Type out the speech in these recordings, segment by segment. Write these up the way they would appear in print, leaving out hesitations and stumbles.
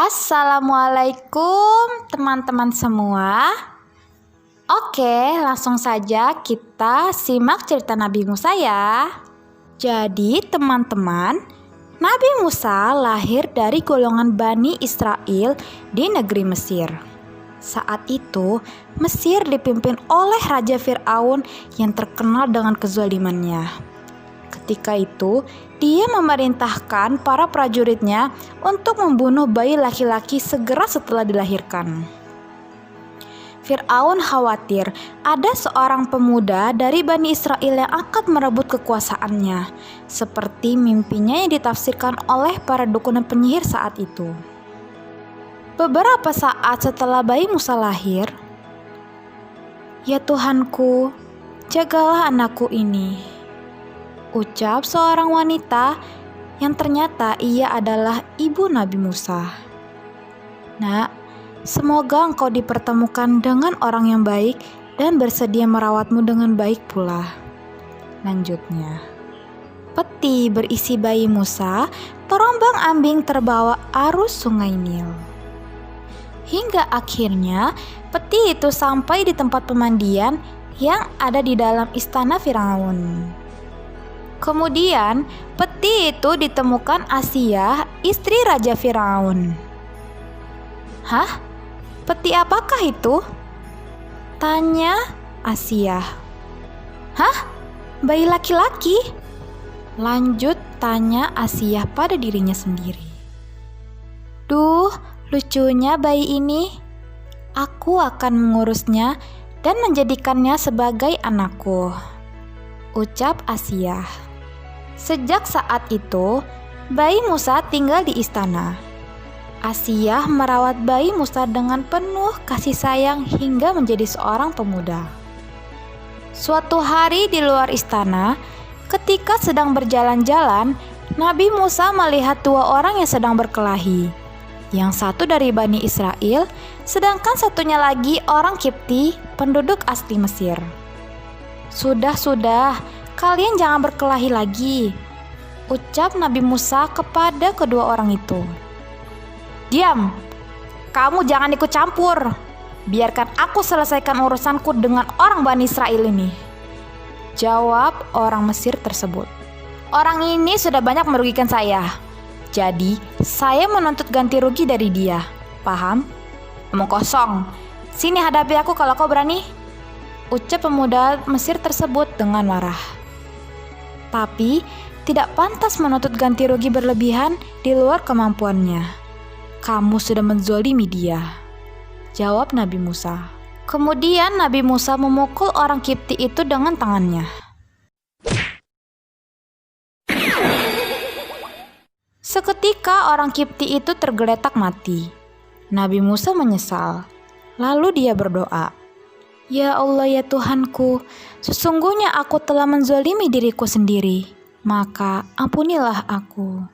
Assalamualaikum teman-teman semua. Oke, langsung saja kita simak cerita Nabi Musa ya. Jadi teman-teman, Nabi Musa lahir dari golongan Bani Israel di negeri Mesir. Saat itu, Mesir dipimpin oleh Raja Fir'aun yang terkenal dengan kezalimannya. Ketika itu, dia memerintahkan para prajuritnya untuk membunuh bayi laki-laki segera setelah dilahirkan. Fir'aun khawatir ada seorang pemuda dari Bani Israel yang akan merebut kekuasaannya, seperti mimpinya yang ditafsirkan oleh para dukun dan penyihir saat itu. Beberapa saat setelah bayi Musa lahir, "Ya Tuhanku, jagalah anakku ini," ucap seorang wanita yang ternyata ia adalah ibu Nabi Musa. "Nak, semoga engkau dipertemukan dengan orang yang baik dan bersedia merawatmu dengan baik pula." Lanjutnya, peti berisi bayi Musa terombang-ambing terbawa arus sungai Nil. Hingga akhirnya peti itu sampai di tempat pemandian yang ada di dalam istana Firaun. Kemudian peti itu ditemukan Asiyah, istri Raja Firaun. "Hah? Peti apakah itu?" tanya Asiyah. "Hah? Bayi laki-laki?" lanjut tanya Asiyah pada dirinya sendiri. "Duh, lucunya bayi ini. Aku akan mengurusnya dan menjadikannya sebagai anakku," ucap Asiyah. Sejak saat itu, bayi Musa tinggal di istana. Asiyah merawat bayi Musa dengan penuh kasih sayang hingga menjadi seorang pemuda. Suatu hari di luar istana, ketika sedang berjalan-jalan, Nabi Musa melihat dua orang yang sedang berkelahi. Yang satu dari Bani Israel, sedangkan satunya lagi orang Kipti, penduduk asli Mesir. Sudah, kalian jangan berkelahi lagi," ucap Nabi Musa kepada kedua orang itu. "Diam, kamu jangan ikut campur. Biarkan aku selesaikan urusanku dengan orang Bani Israel ini," jawab orang Mesir tersebut. "Orang ini sudah banyak merugikan saya. Jadi, saya menuntut ganti rugi dari dia. Paham? Omong kosong. Sini hadapi aku kalau kau berani," ucap pemuda Mesir tersebut dengan marah. Tapi, tidak pantas menuntut ganti rugi berlebihan di luar kemampuannya. "Kamu sudah menzolimi dia," jawab Nabi Musa. Kemudian Nabi Musa memukul orang Kipti itu dengan tangannya. Seketika orang Kipti itu tergeletak mati. Nabi Musa menyesal. Lalu dia berdoa, "Ya Allah, ya Tuhanku, sesungguhnya aku telah menzalimi diriku sendiri, maka ampunilah aku."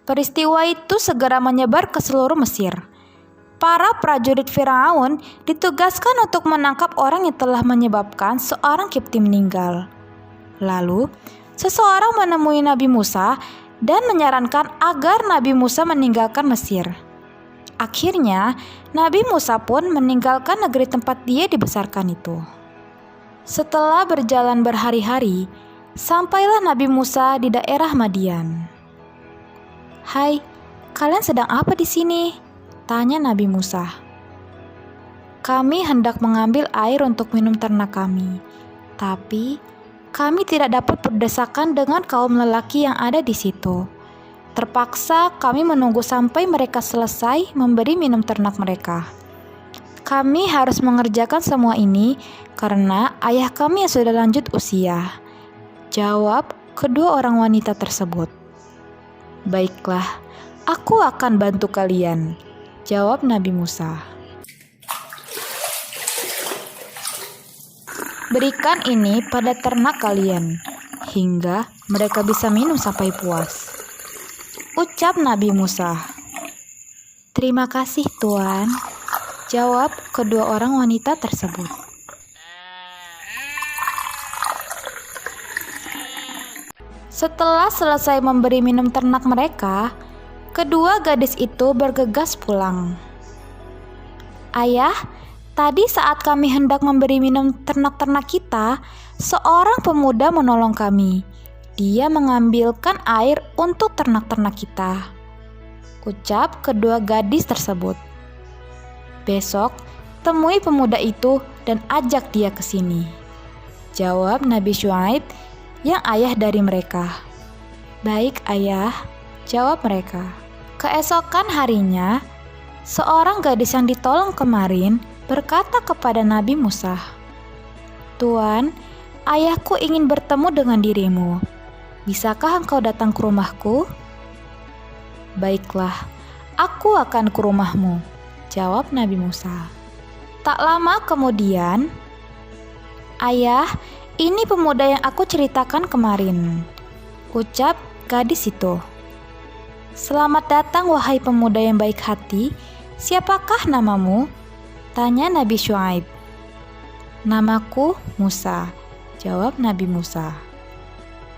Peristiwa itu segera menyebar ke seluruh Mesir. Para prajurit Firaun ditugaskan untuk menangkap orang yang telah menyebabkan seorang Kipti meninggal. Lalu, seseorang menemui Nabi Musa dan menyarankan agar Nabi Musa meninggalkan Mesir. Akhirnya, Nabi Musa pun meninggalkan negeri tempat dia dibesarkan itu. Setelah berjalan berhari-hari, sampailah Nabi Musa di daerah Madian. "Hai, kalian sedang apa di sini?" tanya Nabi Musa. "Kami hendak mengambil air untuk minum ternak kami, tapi kami tidak dapat berdesakan dengan kaum lelaki yang ada di situ. Terpaksa kami menunggu sampai mereka selesai memberi minum ternak mereka. Kami harus mengerjakan semua ini karena ayah kami yang sudah lanjut usia," jawab kedua orang wanita tersebut. "Baiklah, aku akan bantu kalian," jawab Nabi Musa. "Berikan ini pada ternak kalian, hingga mereka bisa minum sampai puas," ucap Nabi Musa. "Terima kasih Tuan," jawab kedua orang wanita tersebut. Setelah selesai memberi minum ternak mereka, Kedua gadis itu bergegas pulang. "Ayah, tadi saat kami hendak memberi minum ternak-ternak kita, seorang pemuda menolong kami. Dia mengambilkan air untuk ternak-ternak kita," ucap kedua gadis tersebut. "Besok, temui pemuda itu dan ajak dia ke sini," jawab Nabi Syuaib yang ayah dari mereka. "Baik, ayah," jawab mereka. Keesokan harinya, seorang gadis yang ditolong kemarin berkata kepada Nabi Musa, "Tuan, ayahku ingin bertemu dengan dirimu. Bisakah engkau datang ke rumahku?" "Baiklah, aku akan ke rumahmu," jawab Nabi Musa. Tak lama kemudian, "Ayah, ini pemuda yang aku ceritakan kemarin," ucap gadis itu. "Selamat datang wahai pemuda yang baik hati. Siapakah namamu?" tanya Nabi Syuaib. "Namaku Musa," jawab Nabi Musa.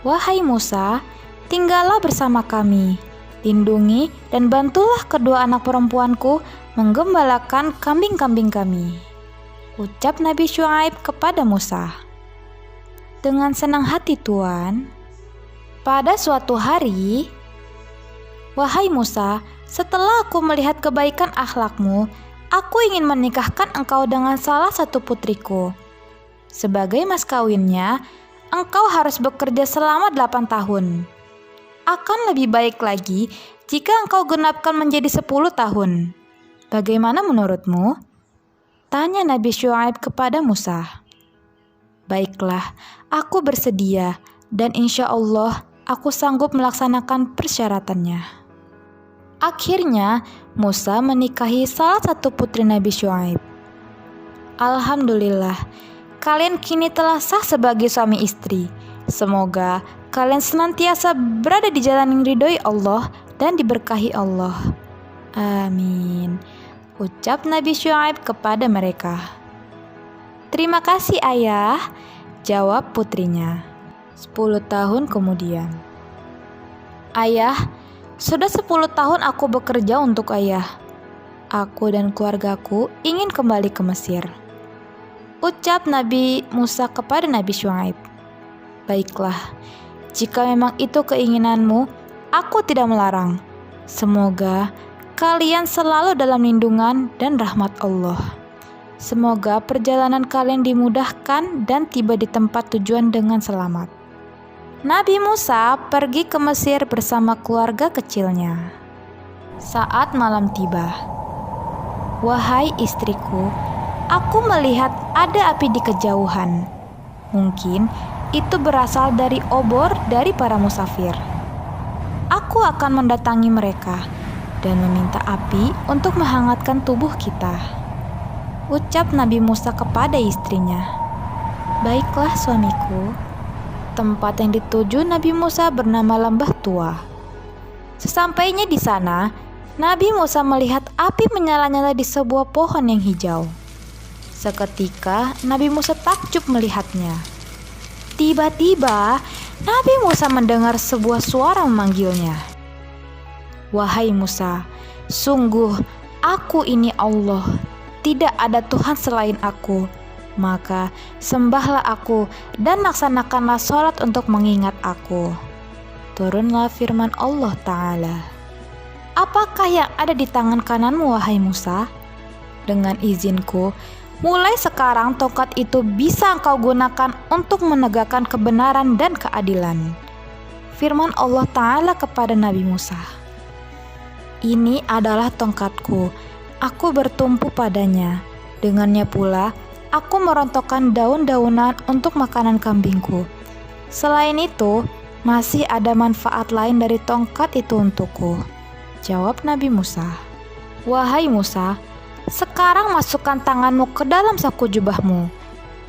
"Wahai Musa, tinggallah bersama kami. Lindungi dan bantulah kedua anak perempuanku menggembalakan kambing-kambing kami," ucap Nabi Syuaib kepada Musa. "Dengan senang hati, Tuan." Pada suatu hari, "Wahai Musa, setelah aku melihat kebaikan akhlakmu, aku ingin menikahkan engkau dengan salah satu putriku. Sebagai mas kawinnya, engkau harus bekerja selama 8 tahun. Akan lebih baik lagi jika engkau genapkan menjadi 10 tahun. Bagaimana menurutmu?" tanya Nabi Syuaib kepada Musa. "Baiklah, aku bersedia dan insya Allah aku sanggup melaksanakan persyaratannya." Akhirnya, Musa menikahi salah satu putri Nabi Syuaib. "Alhamdulillah, kalian kini telah sah sebagai suami istri. Semoga kalian senantiasa berada di jalan yang ridhoi Allah dan diberkahi Allah. Amin," ucap Nabi Syuaib kepada mereka. "Terima kasih ayah," jawab putrinya. 10 tahun kemudian, "Ayah, sudah 10 tahun aku bekerja untuk ayah. Aku dan keluargaku ingin kembali ke Mesir," ucap Nabi Musa kepada Nabi Syuaib. "Baiklah, jika memang itu keinginanmu, aku tidak melarang. Semoga kalian selalu dalam lindungan dan rahmat Allah. Semoga perjalanan kalian dimudahkan dan tiba di tempat tujuan dengan selamat." Nabi Musa pergi ke Mesir bersama keluarga kecilnya. Saat malam tiba, "Wahai istriku, aku melihat ada api di kejauhan. Mungkin itu berasal dari obor dari para musafir. Aku akan mendatangi mereka dan meminta api untuk menghangatkan tubuh kita," ucap Nabi Musa kepada istrinya. "Baiklah suamiku." Tempat yang dituju Nabi Musa bernama Lembah Tua. Sesampainya di sana, Nabi Musa melihat api menyala-nyala di sebuah pohon yang hijau. Seketika Nabi Musa takjub melihatnya. Tiba-tiba Nabi Musa mendengar sebuah suara memanggilnya. "Wahai Musa, sungguh aku ini Allah, tidak ada Tuhan selain aku. Maka sembahlah aku dan laksanakanlah sholat untuk mengingat aku." Turunlah firman Allah Ta'ala, "Apakah yang ada di tangan kananmu wahai Musa? Dengan izinku, mulai sekarang tongkat itu bisa engkau gunakan untuk menegakkan kebenaran dan keadilan." Firman Allah Ta'ala kepada Nabi Musa, "Ini adalah tongkatku, aku bertumpu padanya. Dengannya pula aku merontokkan daun-daunan untuk makanan kambingku. Selain itu, masih ada manfaat lain dari tongkat itu untukku," jawab Nabi Musa. "Wahai Musa, sekarang masukkan tanganmu ke dalam saku jubahmu.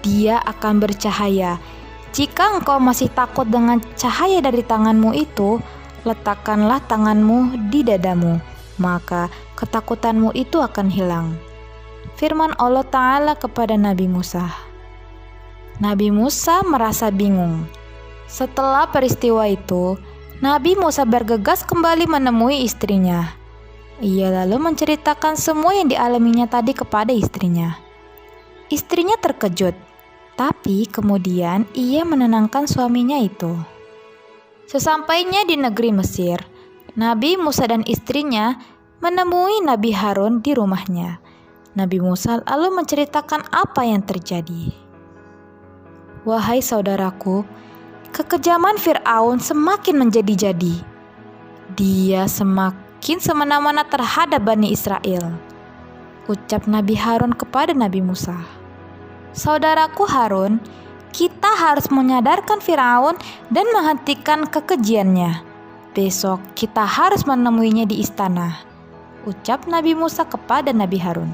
Dia akan bercahaya. Jika engkau masih takut dengan cahaya dari tanganmu itu, letakkanlah tanganmu di dadamu, maka ketakutanmu itu akan hilang." Firman Allah Ta'ala kepada Nabi Musa. Nabi Musa merasa bingung. Setelah peristiwa itu, Nabi Musa bergegas kembali menemui istrinya. Ia lalu menceritakan semua yang dialaminya tadi kepada istrinya. Istrinya terkejut, tapi kemudian ia menenangkan suaminya itu. Sesampainya di negeri Mesir, Nabi Musa dan istrinya menemui Nabi Harun di rumahnya. Nabi Musa lalu menceritakan apa yang terjadi. "Wahai saudaraku, kekejaman Fir'aun semakin menjadi-jadi. Dia semakin semena-mena terhadap Bani Israel," ucap Nabi Harun kepada Nabi Musa. "Saudaraku Harun, kita harus menyadarkan Firaun dan menghentikan kekejiannya. Besok kita harus menemuinya di istana," ucap Nabi Musa kepada Nabi Harun.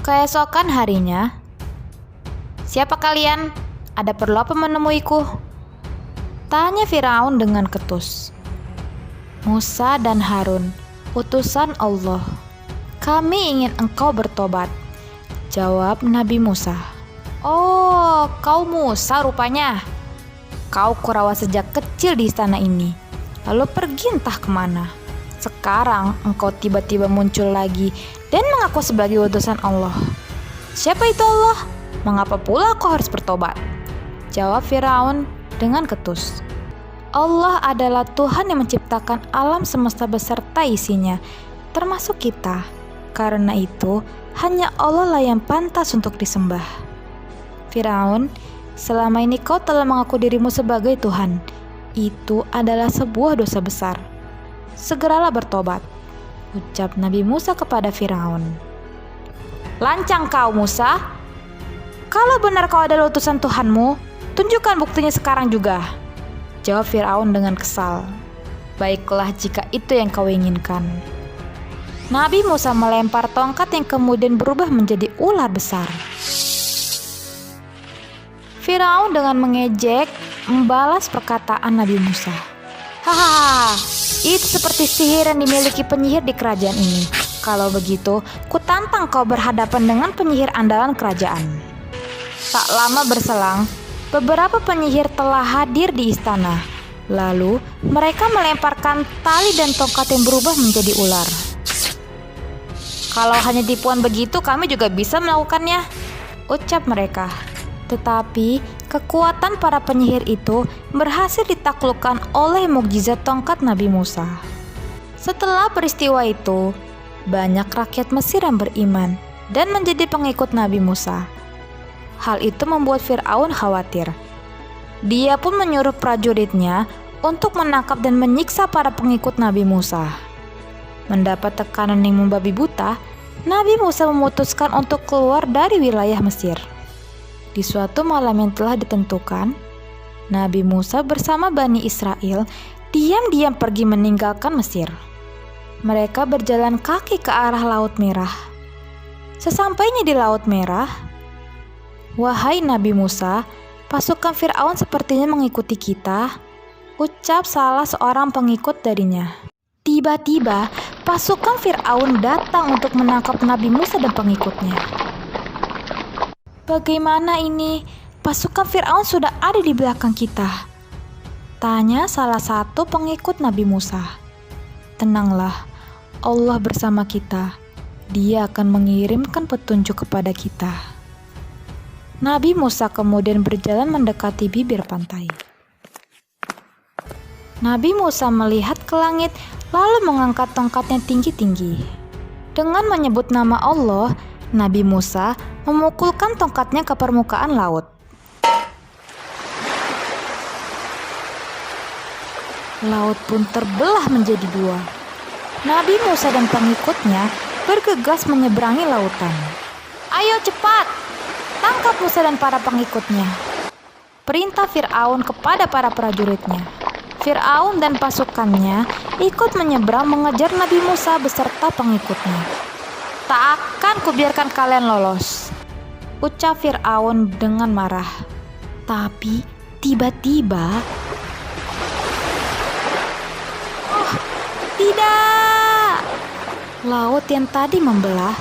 Keesokan harinya, "Siapa kalian? Ada perlu apa menemuiku?" tanya Firaun dengan ketus. "Musa dan Harun, utusan Allah. Kami ingin engkau bertobat," jawab Nabi Musa. "Oh, kau Musa rupanya. Kau kurawa sejak kecil di istana ini, lalu pergi entah kemana. Sekarang engkau tiba-tiba muncul lagi dan mengaku sebagai utusan Allah. Siapa itu Allah? Mengapa pula kau harus bertobat?" jawab Firaun dengan ketus. "Allah adalah Tuhan yang menciptakan alam semesta beserta isinya, termasuk kita. Karena itu, hanya Allah lah yang pantas untuk disembah. Firaun, selama ini kau telah mengaku dirimu sebagai Tuhan. Itu adalah sebuah dosa besar. Segeralah bertobat," ucap Nabi Musa kepada Firaun. "Lancang kau Musa. Kalau benar kau adalah utusan Tuhanmu, tunjukkan buktinya sekarang juga," jawab Firaun dengan kesal. "Baiklah jika itu yang kau inginkan." Nabi Musa melempar tongkat yang kemudian berubah menjadi ular besar. Firaun dengan mengejek membalas perkataan Nabi Musa. "Hahaha, itu seperti sihir yang dimiliki penyihir di kerajaan ini. Kalau begitu, kutantang kau berhadapan dengan penyihir andalan kerajaan." Tak lama berselang, beberapa penyihir telah hadir di istana. Lalu mereka melemparkan tali dan tongkat yang berubah menjadi ular. "Kalau hanya tipuan begitu, kami juga bisa melakukannya," ucap mereka. Tetapi kekuatan para penyihir itu berhasil ditaklukkan oleh mukjizat tongkat Nabi Musa. Setelah peristiwa itu, banyak rakyat Mesir yang beriman dan menjadi pengikut Nabi Musa. Hal itu membuat Fir'aun khawatir. Dia pun menyuruh prajuritnya untuk menangkap dan menyiksa para pengikut Nabi Musa. Mendapat tekanan yang membabi buta, Nabi Musa memutuskan untuk keluar dari wilayah Mesir. Di suatu malam yang telah ditentukan, Nabi Musa bersama Bani Israel diam-diam pergi meninggalkan Mesir. Mereka berjalan kaki ke arah Laut Merah. Sesampainya di Laut Merah, "Wahai Nabi Musa, pasukan Fir'aun sepertinya mengikuti kita," ucap salah seorang pengikut darinya. Tiba-tiba, pasukan Fir'aun datang untuk menangkap Nabi Musa dan pengikutnya. "Bagaimana ini? Pasukan Fir'aun sudah ada di belakang kita," tanya salah satu pengikut Nabi Musa. "Tenanglah, Allah bersama kita. Dia akan mengirimkan petunjuk kepada kita." Nabi Musa kemudian berjalan mendekati bibir pantai. Nabi Musa melihat ke langit lalu mengangkat tongkatnya tinggi-tinggi. Dengan menyebut nama Allah, Nabi Musa memukulkan tongkatnya ke permukaan laut. Laut pun terbelah menjadi dua. Nabi Musa dan pengikutnya bergegas menyeberangi lautan. "Ayo cepat, tangkap Musa dan para pengikutnya," perintah Fir'aun kepada para prajuritnya. Fir'aun dan pasukannya ikut menyeberang mengejar Nabi Musa beserta pengikutnya. "Tak akan kubiarkan kalian lolos," ucap Fir'aun dengan marah. Tapi tiba-tiba, "Oh, tidak!" Laut yang tadi membelah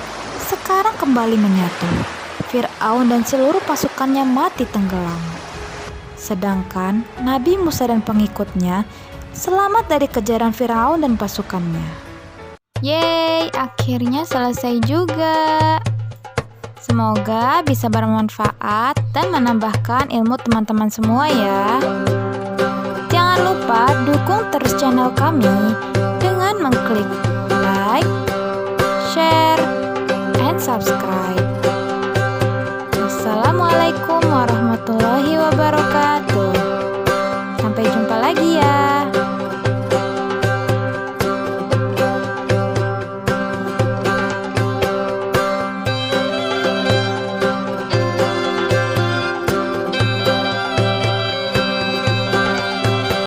sekarang kembali menyatu. Fir'aun dan seluruh pasukannya mati tenggelam. Sedangkan Nabi Musa dan pengikutnya Selamat dari kejaran Firaun dan pasukannya. Yeay, akhirnya selesai juga. Semoga bisa bermanfaat dan menambahkan ilmu teman-teman semua ya. Jangan lupa dukung terus channel kami dengan mengklik like, share, and subscribe. Wassalamualaikum warahmatullahi wabarakatuh.